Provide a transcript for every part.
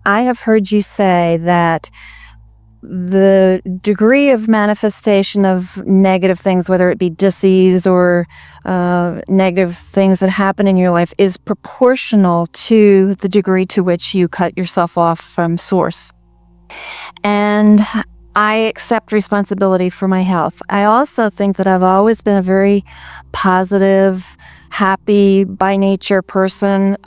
I have heard you say that the degree of manifestation of negative things, whether it be disease or negative things that happen in your life, is proportional to the degree to which you cut yourself off from source. And I accept responsibility for my health. I also think that I've always been a very positive, happy by nature person,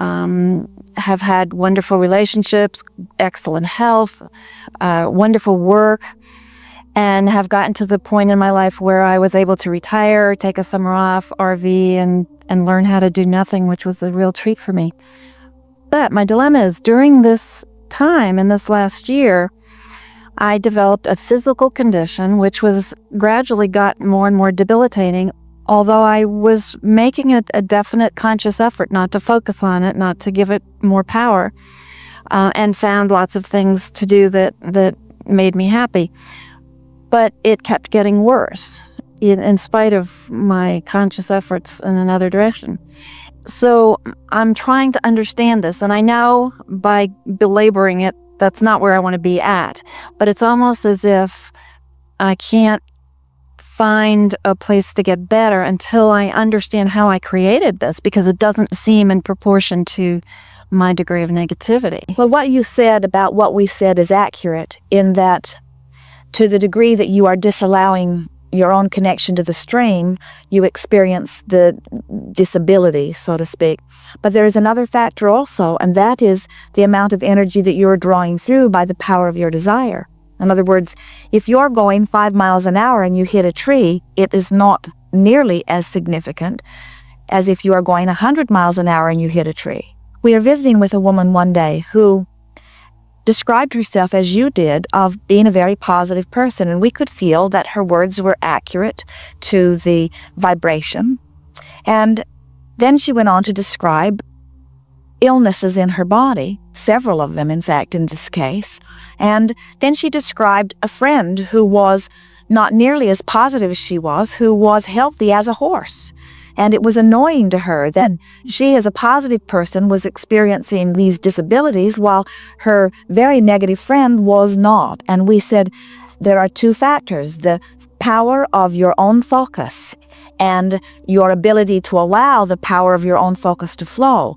have had wonderful relationships, excellent health, wonderful work, and have gotten to the point in my life where I was able to retire, take a summer off, RV, and learn how to do nothing, which was a real treat for me. But my dilemma is, during this time, in this last year, I developed a physical condition which was gradually got more and more debilitating, although I was making a definite conscious effort not to focus on it, not to give it more power, and found lots of things to do that made me happy. But it kept getting worse in spite of my conscious efforts in another direction. So I'm trying to understand this, and I know by belaboring it, that's not where I want to be at. But it's almost as if I can't find a place to get better until I understand how I created this, because it doesn't seem in proportion to my degree of negativity. Well, what you said about what we said is accurate, in that to the degree that you are disallowing your own connection to the stream, you experience the disability, so to speak. But there is another factor also, and that is the amount of energy that you're drawing through by the power of your desire. In other words, if you're going 5 miles an hour and you hit a tree, it is not nearly as significant as if you are going 100 miles an hour and you hit a tree. We are visiting with a woman one day who described herself, as you did, of being a very positive person, and we could feel that her words were accurate to the vibration. And then she went on to describe illnesses in her body, several of them, in fact, in this case. And then she described a friend who was not nearly as positive as she was, who was healthy as a horse. And it was annoying to her that she, as a positive person, was experiencing these disabilities while her very negative friend was not. And we said there are two factors: the power of your own focus and your ability to allow the power of your own focus to flow.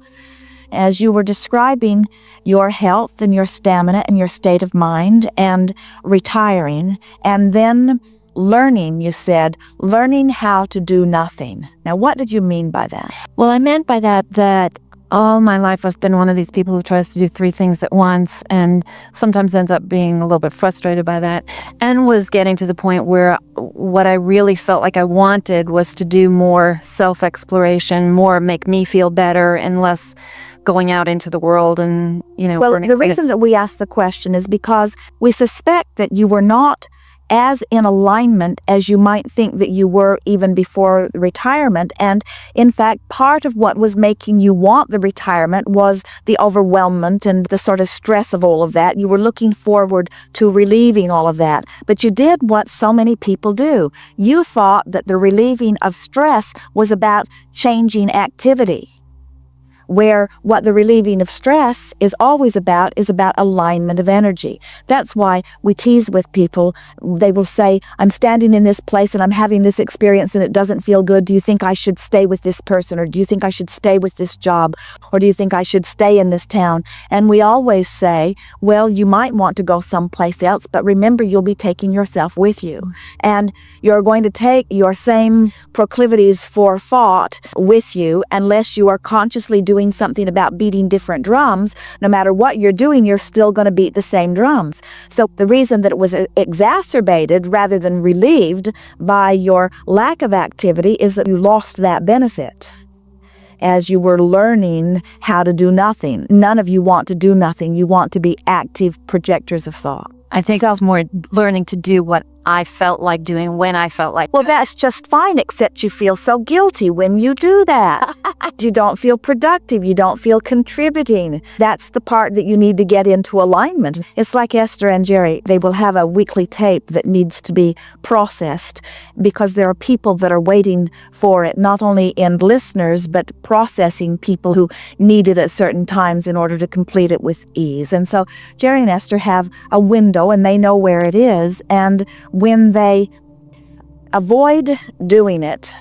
As you were describing your health and your stamina and your state of mind and retiring, and then learning, you said, learning how to do nothing. Now, what did you mean by that? Well, I meant by that all my life I've been one of these people who tries to do 3 things at once, and sometimes ends up being a little bit frustrated by that, and was getting to the point where what I really felt like I wanted was to do more self-exploration, more make me feel better, and less going out into the world and, Well, the reason that we asked the question is because we suspect that you were not as in alignment as you might think that you were even before retirement. And in fact, part of what was making you want the retirement was the overwhelmment and the sort of stress of all of that. You were looking forward to relieving all of that. But you did what so many people do. You thought that the relieving of stress was about changing activity, where what the relieving of stress is always about is about alignment of energy. That's why we tease with people. They will say, I'm standing in this place and I'm having this experience and it doesn't feel good. Do you think I should stay with this person? Or do you think I should stay with this job? Or do you think I should stay in this town? And we always say, well, you might want to go someplace else, but remember, you'll be taking yourself with you. And you're going to take your same proclivities for thought with you unless you are consciously doing something about beating different drums. No matter what you're doing, you're still going to beat the same drums. So the reason that it was exacerbated rather than relieved by your lack of activity is that you lost that benefit as you were learning how to do nothing. None of you want to do nothing. You want to be active projectors of thought. I think I was more learning to do what I felt like doing when I felt like. Well, that's just fine, except you feel so guilty when you do that. You don't feel productive. You don't feel contributing. That's the part that you need to get into alignment. It's like Esther and Jerry. They will have a weekly tape that needs to be processed because there are people that are waiting for it, not only in listeners, but processing people who need it at certain times in order to complete it with ease. And so Jerry and Esther have a window and they know where it is. And when they avoid doing it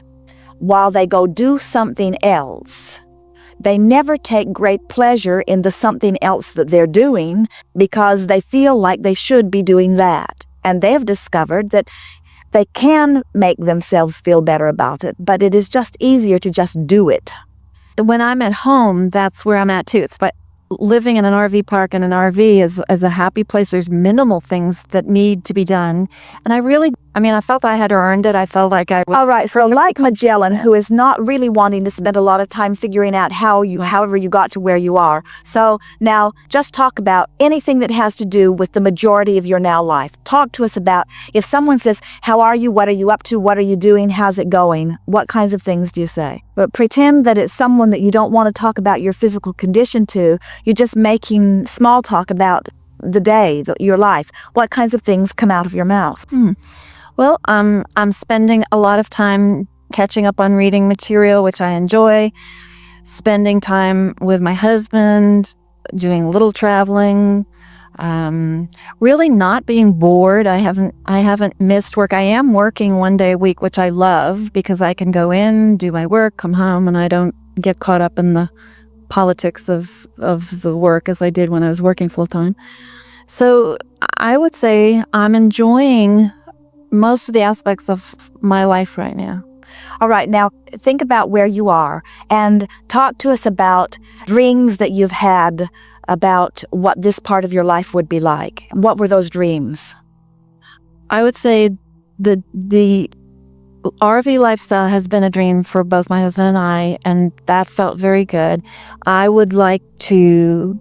while they go do something else, they never take great pleasure in the something else that they're doing because they feel like they should be doing that. And they have discovered that they can make themselves feel better about it, but it is just easier to just do it. When I'm at home, that's where I'm at too. It's but living in an RV park and an RV is a happy place. There's minimal things that need to be done. And I felt I had earned it. I felt like I was. All right, so like Magellan, who is not really wanting to spend a lot of time figuring out however you got to where you are. So now just talk about anything that has to do with the majority of your now life. Talk to us about if someone says, how are you? What are you up to? What are you doing? How's it going? What kinds of things do you say? But pretend that it's someone that you don't want to talk about your physical condition to. You're just making small talk about the day, your life. What kinds of things come out of your mouth? Well, I'm spending a lot of time catching up on reading material, which I enjoy, spending time with my husband, doing a little traveling, really not being bored. I haven't missed work. I am working one day a week, which I love because I can go in, do my work, come home, and I don't get caught up in the politics of the work as I did when I was working full time. So I would say I'm enjoying most of the aspects of my life right now. All right, now think about where you are and talk to us about dreams that you've had about what this part of your life would be like. What were those dreams? I would say the RV lifestyle has been a dream for both my husband and I, and that felt very good. I would like to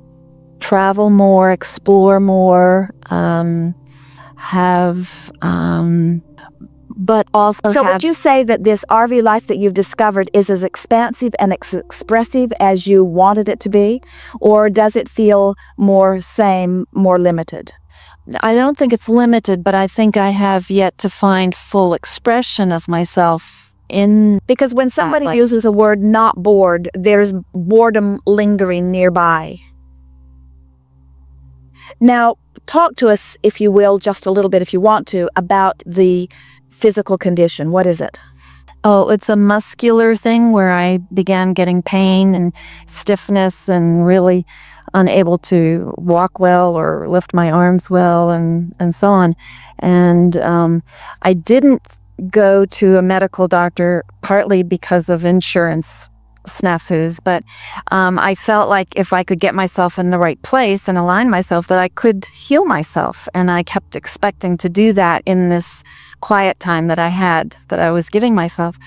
travel more, explore more, but also So would you say that this RV life that you've discovered is as expansive and expressive as you wanted it to be? Or does it feel more same, more limited? I don't think it's limited, but I think I have yet to find full expression of myself in. Because when somebody uses a word not bored, there's boredom lingering nearby. Now, talk to us, if you will, just a little bit, if you want to, about the physical condition. What is it? Oh, it's a muscular thing where I began getting pain and stiffness and really unable to walk well or lift my arms well and so on. And I didn't go to a medical doctor partly because of insurance snafus, but I felt like if I could get myself in the right place and align myself, that I could heal myself. And I kept expecting to do that in this quiet time that I was giving myself.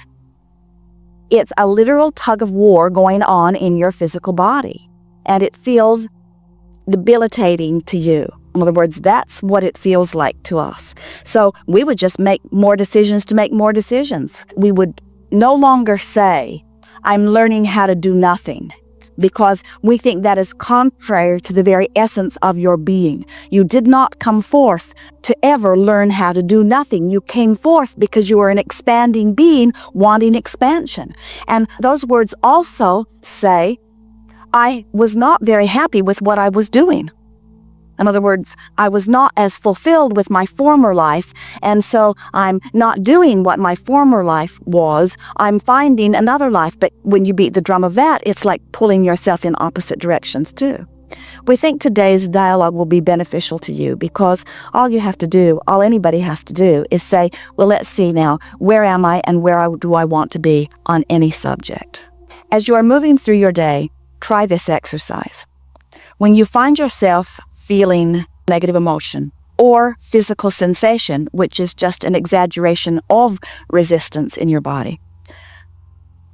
It's a literal tug of war going on in your physical body, and it feels debilitating to you. In other words, that's what it feels like to us. So we would just make more decisions to make more decisions. We would no longer say, I'm learning how to do nothing, because we think that is contrary to the very essence of your being. You did not come forth to ever learn how to do nothing. You came forth because you are an expanding being wanting expansion. And those words also say, I was not very happy with what I was doing. In other words, I was not as fulfilled with my former life, and so I'm not doing what my former life was. I'm finding another life, but when you beat the drum of that, it's like pulling yourself in opposite directions too. We think today's dialogue will be beneficial to you because all you have to do, all anybody has to do is say, well, let's see now, where am I and where do I want to be on any subject? As you are moving through your day, try this exercise. When you find yourself feeling negative emotion or physical sensation, which is just an exaggeration of resistance in your body,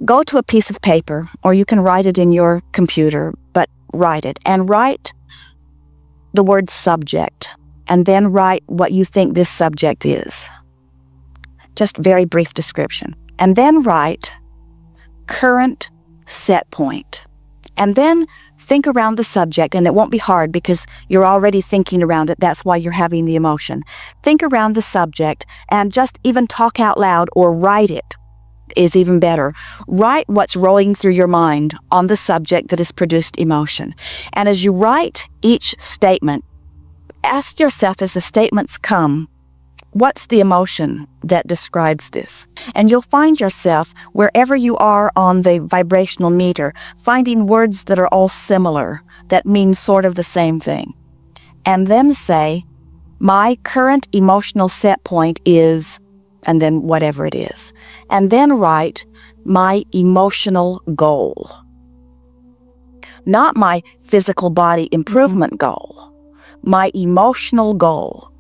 go to a piece of paper, or you can write it in your computer, but write it, and write the word subject and then write what you think this subject is. Just very brief description. And then write current set point. And then think around the subject, and it won't be hard because you're already thinking around it. That's why you're having the emotion. Think around the subject and just even talk out loud or write it is even better. Write what's rolling through your mind on the subject that has produced emotion. And as you write each statement, ask yourself as the statements come, what's the emotion that describes this? And you'll find yourself, wherever you are on the vibrational meter, finding words that are all similar, that mean sort of the same thing. And then say, my current emotional set point is, and then whatever it is. And then write, my emotional goal. Not my physical body improvement goal, my emotional goal.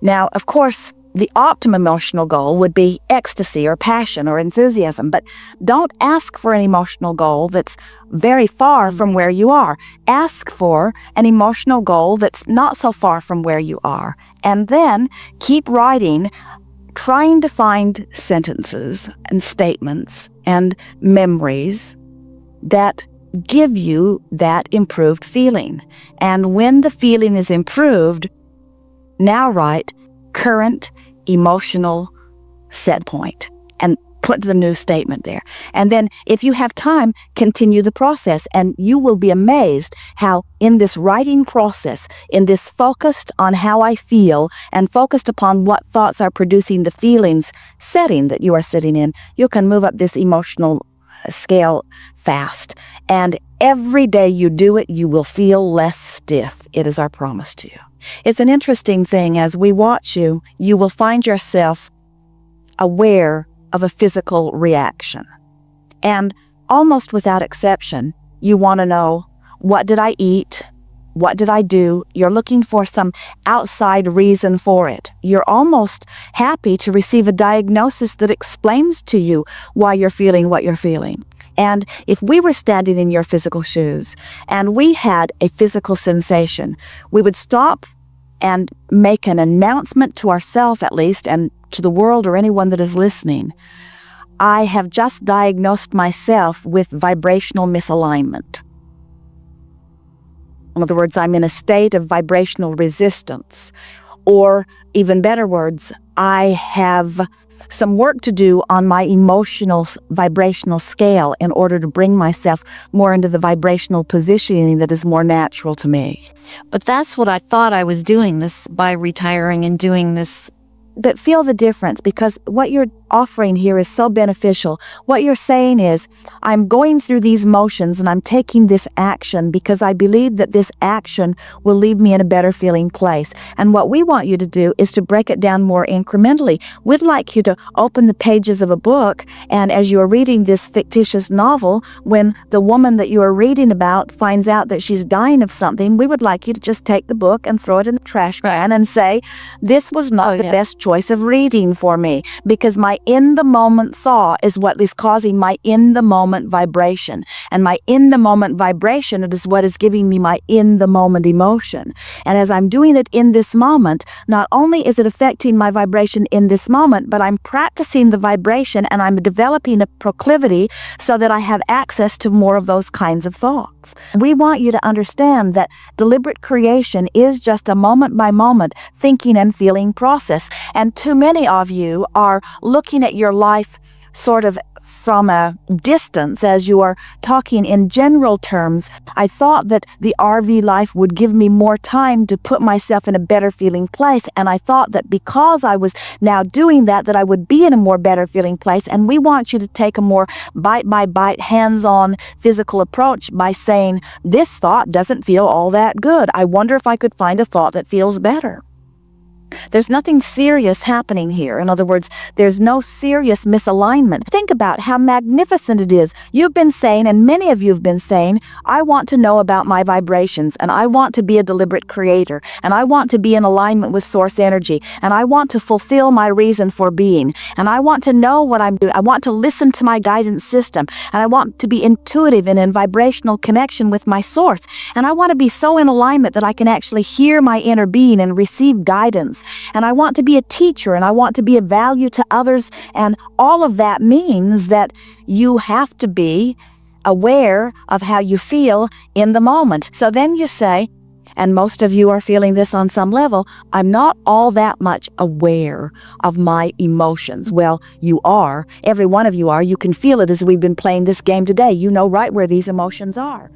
Now, of course, the optimum emotional goal would be ecstasy or passion or enthusiasm, but don't ask for an emotional goal that's very far from where you are. Ask for an emotional goal that's not so far from where you are. And then keep writing, trying to find sentences and statements and memories that give you that improved feeling. And when the feeling is improved, now write current emotional set point and put the new statement there. And then if you have time, continue the process, and you will be amazed how in this writing process, in this focused on how I feel and focused upon what thoughts are producing the feelings setting that you are sitting in, you can move up this emotional scale fast. And every day you do it, you will feel less stiff. It is our promise to you. It's an interesting thing. As we watch you, you will find yourself aware of a physical reaction. And almost without exception, you want to know, what did I eat? What did I do? You're looking for some outside reason for it. You're almost happy to receive a diagnosis that explains to you why you're feeling what you're feeling. And if we were standing in your physical shoes and we had a physical sensation, we would stop and make an announcement to ourselves, at least, and to the world or anyone that is listening. I have just diagnosed myself with vibrational misalignment. In other words, I'm in a state of vibrational resistance. Or, even better words, I have some work to do on my emotional vibrational scale in order to bring myself more into the vibrational positioning that is more natural to me. But that's what I thought I was doing this by retiring and doing this. But feel the difference, because what you're offering here is so beneficial. What you're saying is, I'm going through these motions and I'm taking this action because I believe that this action will leave me in a better feeling place. And what we want you to do is to break it down more incrementally. We'd like you to open the pages of a book, and as you're reading this fictitious novel, when the woman that you are reading about finds out that she's dying of something, we would like you to just take the book and throw it in the trash can and say, this was not the best choice of reading for me, because my in-the-moment thought is what is causing my in-the-moment vibration. And my in-the-moment vibration is what is giving me my in-the-moment emotion. And as I'm doing it in this moment, not only is it affecting my vibration in this moment, but I'm practicing the vibration and I'm developing a proclivity so that I have access to more of those kinds of thoughts. We want you to understand that deliberate creation is just a moment-by-moment thinking and feeling process. And too many of you are looking at your life sort of from a distance as you are talking in general terms. I thought that the RV life would give me more time to put myself in a better feeling place, and I thought that because I was now doing that I would be in a more better feeling place. And we want you to take a more bite-by-bite, hands-on physical approach by saying, this thought doesn't feel all that good. I wonder if I could find a thought that feels better. There's nothing serious happening here. In other words, there's no serious misalignment. Think about how magnificent it is. You've been saying, and many of you have been saying, I want to know about my vibrations, and I want to be a deliberate creator, and I want to be in alignment with source energy, and I want to fulfill my reason for being, and I want to know what I'm doing. I want to listen to my guidance system, and I want to be intuitive and in vibrational connection with my source, and I want to be so in alignment that I can actually hear my inner being and receive guidance. And I want to be a teacher, and I want to be of value to others. And all of that means that you have to be aware of how you feel in the moment. So then you say, and most of you are feeling this on some level, I'm not all that much aware of my emotions. Well, you are. Every one of you are. You can feel it as we've been playing this game today. You know right where these emotions are.